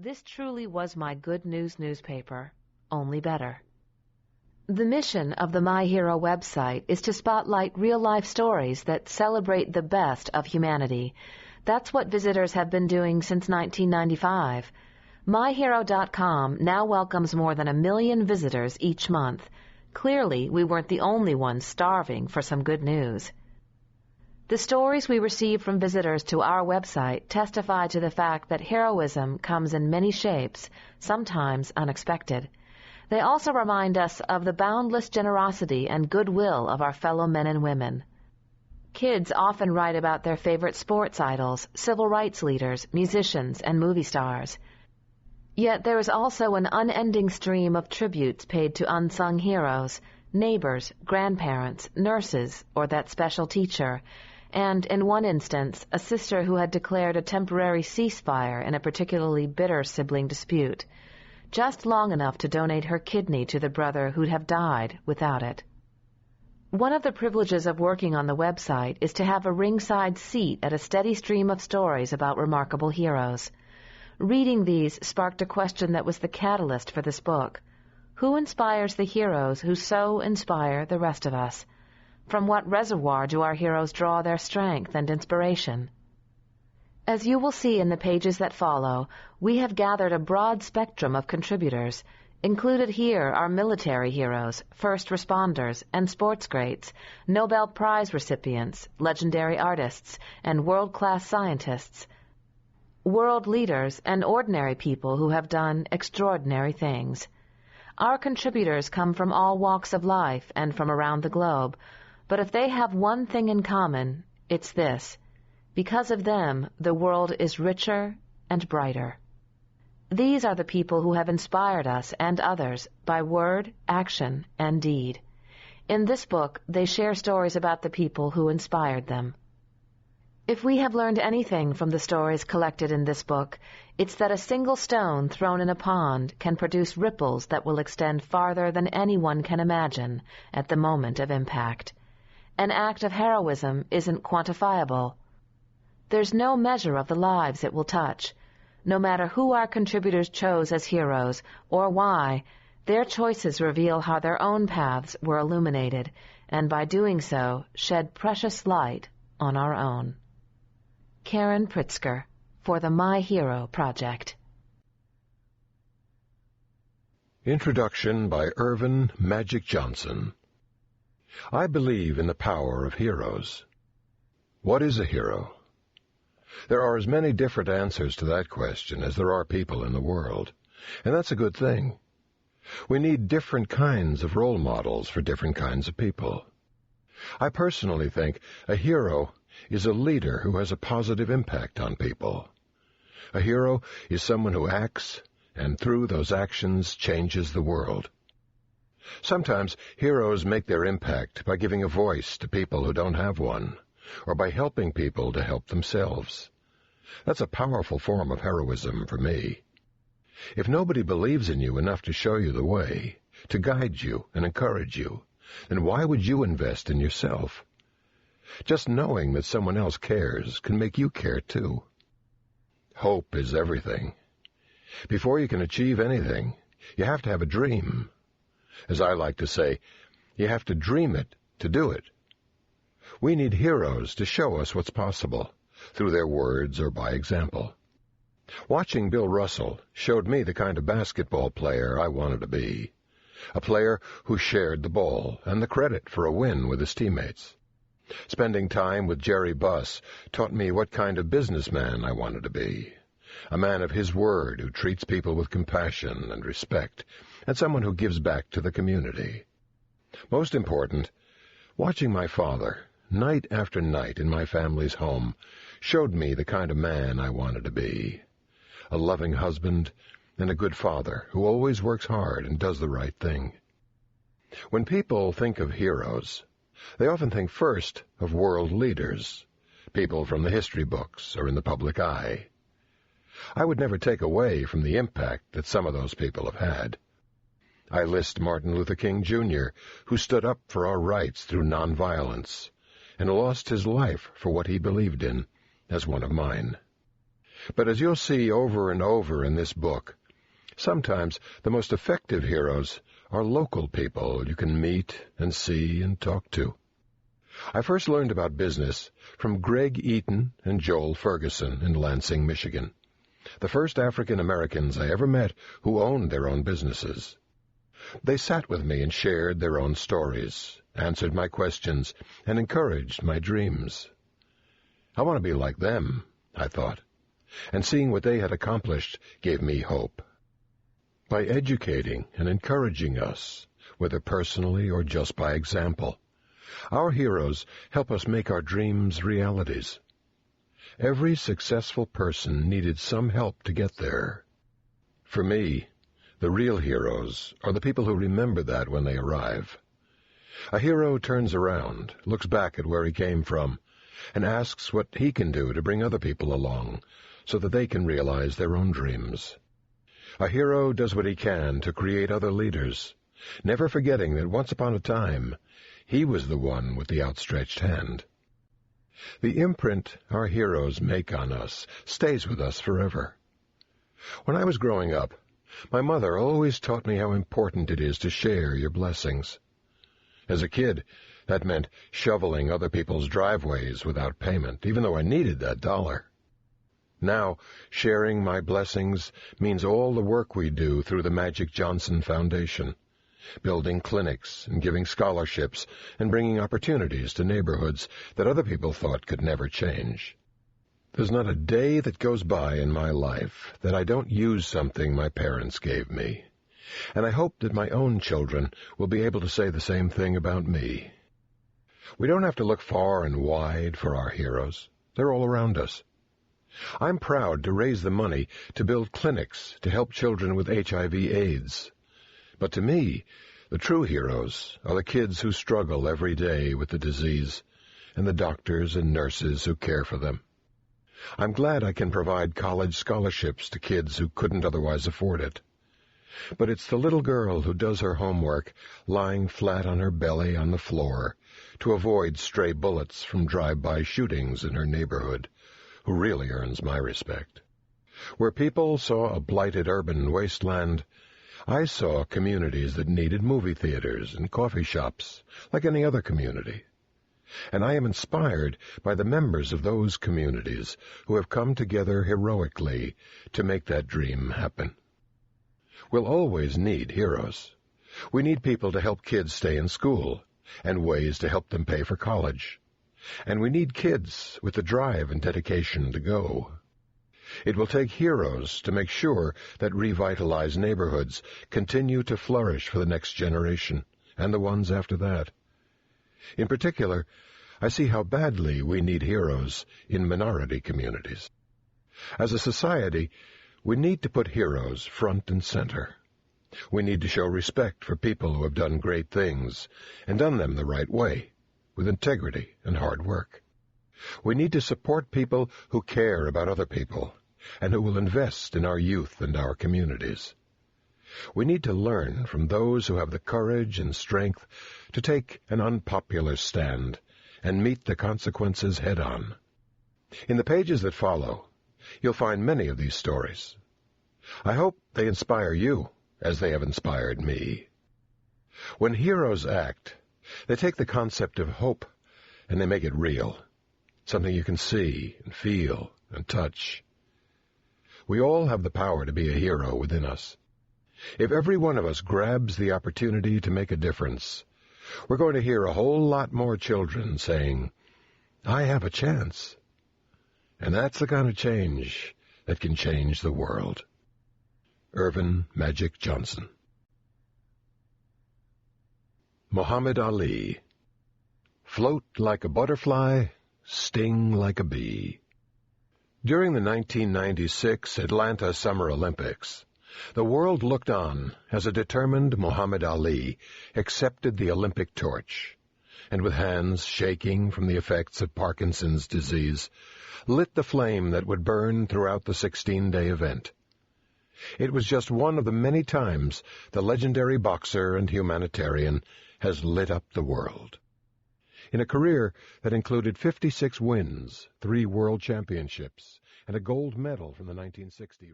This truly was my good news newspaper, only better. The mission of the My Hero website is to spotlight real-life stories that celebrate the best of humanity. That's what visitors have been doing since 1995. MyHero.com now welcomes more than 1 million visitors each month. Clearly, we weren't the only ones starving for some good news. The stories we receive from visitors to our website testify to the fact that heroism comes in many shapes, sometimes unexpected. They also remind us of the boundless generosity and goodwill of our fellow men and women. Kids often write about their favorite sports idols, civil rights leaders, musicians, and movie stars. Yet there is also an unending stream of tributes paid to unsung heroes, neighbors, grandparents, nurses, or that special teacher, and, in one instance, a sister who had declared a temporary ceasefire in a particularly bitter sibling dispute, just long enough to donate her kidney to the brother who'd have died without it. One of the privileges of working on the website is to have a ringside seat at a steady stream of stories about remarkable heroes. Reading these sparked a question that was the catalyst for this book. Who inspires the heroes who so inspire the rest of us? From what reservoir do our heroes draw their strength and inspiration? As you will see in the pages that follow, we have gathered a broad spectrum of contributors. Included here are military heroes, first responders, and sports greats, Nobel Prize recipients, legendary artists, and world-class scientists, world leaders, and ordinary people who have done extraordinary things. Our contributors come from all walks of life and from around the globe, but if they have one thing in common, it's this. Because of them, the world is richer and brighter. These are the people who have inspired us and others by word, action, and deed. In this book, they share stories about the people who inspired them. If we have learned anything from the stories collected in this book, it's that a single stone thrown in a pond can produce ripples that will extend farther than anyone can imagine at the moment of impact. An act of heroism isn't quantifiable. There's no measure of the lives it will touch. No matter who our contributors chose as heroes or why, their choices reveal how their own paths were illuminated, and by doing so, shed precious light on our own. Karen Pritzker, for the My Hero Project. Introduction by Irvin Magic Johnson. I believe in the power of heroes. What is a hero? There are as many different answers to that question as there are people in the world, and that's a good thing. We need different kinds of role models for different kinds of people. I personally think a hero is a leader who has a positive impact on people. A hero is someone who acts, and through those actions changes the world. Sometimes heroes make their impact by giving a voice to people who don't have one, or by helping people to help themselves. That's a powerful form of heroism for me. If nobody believes in you enough to show you the way, to guide you and encourage you, then why would you invest in yourself? Just knowing that someone else cares can make you care too. Hope is everything. Before you can achieve anything, you have to have a dream. As I like to say, you have to dream it to do it. We need heroes to show us what's possible, through their words or by example. Watching Bill Russell showed me the kind of basketball player I wanted to be, a player who shared the ball and the credit for a win with his teammates. Spending time with Jerry Buss taught me what kind of businessman I wanted to be, a man of his word who treats people with compassion and respect, and someone who gives back to the community. Most important, watching my father, night after night in my family's home, showed me the kind of man I wanted to be, a loving husband and a good father who always works hard and does the right thing. When people think of heroes, they often think first of world leaders, people from the history books or in the public eye. I would never take away from the impact that some of those people have had. I list Martin Luther King, Jr., who stood up for our rights through nonviolence and lost his life for what he believed in, as one of mine. But as you'll see over and over in this book, sometimes the most effective heroes are local people you can meet and see and talk to. I first learned about business from Greg Eaton and Joel Ferguson in Lansing, Michigan, the first African Americans I ever met who owned their own businesses. They sat with me and shared their own stories, answered my questions, and encouraged my dreams. I want to be like them, I thought, and seeing what they had accomplished gave me hope. By educating and encouraging us, whether personally or just by example, our heroes help us make our dreams realities. Every successful person needed some help to get there. For me, the real heroes are the people who remember that when they arrive. A hero turns around, looks back at where he came from, and asks what he can do to bring other people along so that they can realize their own dreams. A hero does what he can to create other leaders, never forgetting that once upon a time, he was the one with the outstretched hand. The imprint our heroes make on us stays with us forever. When I was growing up, my mother always taught me how important it is to share your blessings. As a kid, that meant shoveling other people's driveways without payment, even though I needed that dollar. Now, sharing my blessings means all the work we do through the Magic Johnson Foundation, building clinics and giving scholarships and bringing opportunities to neighborhoods that other people thought could never change. There's not a day that goes by in my life that I don't use something my parents gave me, and I hope that my own children will be able to say the same thing about me. We don't have to look far and wide for our heroes. They're all around us. I'm proud to raise the money to build clinics to help children with HIV/AIDS. But to me, the true heroes are the kids who struggle every day with the disease, and the doctors and nurses who care for them. I'm glad I can provide college scholarships to kids who couldn't otherwise afford it. But it's the little girl who does her homework lying flat on her belly on the floor to avoid stray bullets from drive-by shootings in her neighborhood who really earns my respect. Where people saw a blighted urban wasteland, I saw communities that needed movie theaters and coffee shops like any other community. And I am inspired by the members of those communities who have come together heroically to make that dream happen. We'll always need heroes. We need people to help kids stay in school and ways to help them pay for college. And we need kids with the drive and dedication to go. It will take heroes to make sure that revitalized neighborhoods continue to flourish for the next generation and the ones after that. In particular, I see how badly we need heroes in minority communities. As a society, we need to put heroes front and center. We need to show respect for people who have done great things and done them the right way, with integrity and hard work. We need to support people who care about other people and who will invest in our youth and our communities. We need to learn from those who have the courage and strength to take an unpopular stand and meet the consequences head-on. In the pages that follow, you'll find many of these stories. I hope they inspire you as they have inspired me. When heroes act, they take the concept of hope and they make it real, something you can see and feel and touch. We all have the power to be a hero within us. If every one of us grabs the opportunity to make a difference, we're going to hear a whole lot more children saying, "I have a chance." And that's the kind of change that can change the world. Irvin Magic Johnson. Muhammad Ali. Float like a butterfly, sting like a bee. During the 1996 Atlanta Summer Olympics, the world looked on as a determined Muhammad Ali accepted the Olympic torch, and with hands shaking from the effects of Parkinson's disease, lit the flame that would burn throughout the 16-day event. It was just one of the many times the legendary boxer and humanitarian has lit up the world. In a career that included 56 wins, 3 world championships, and a gold medal from the 1960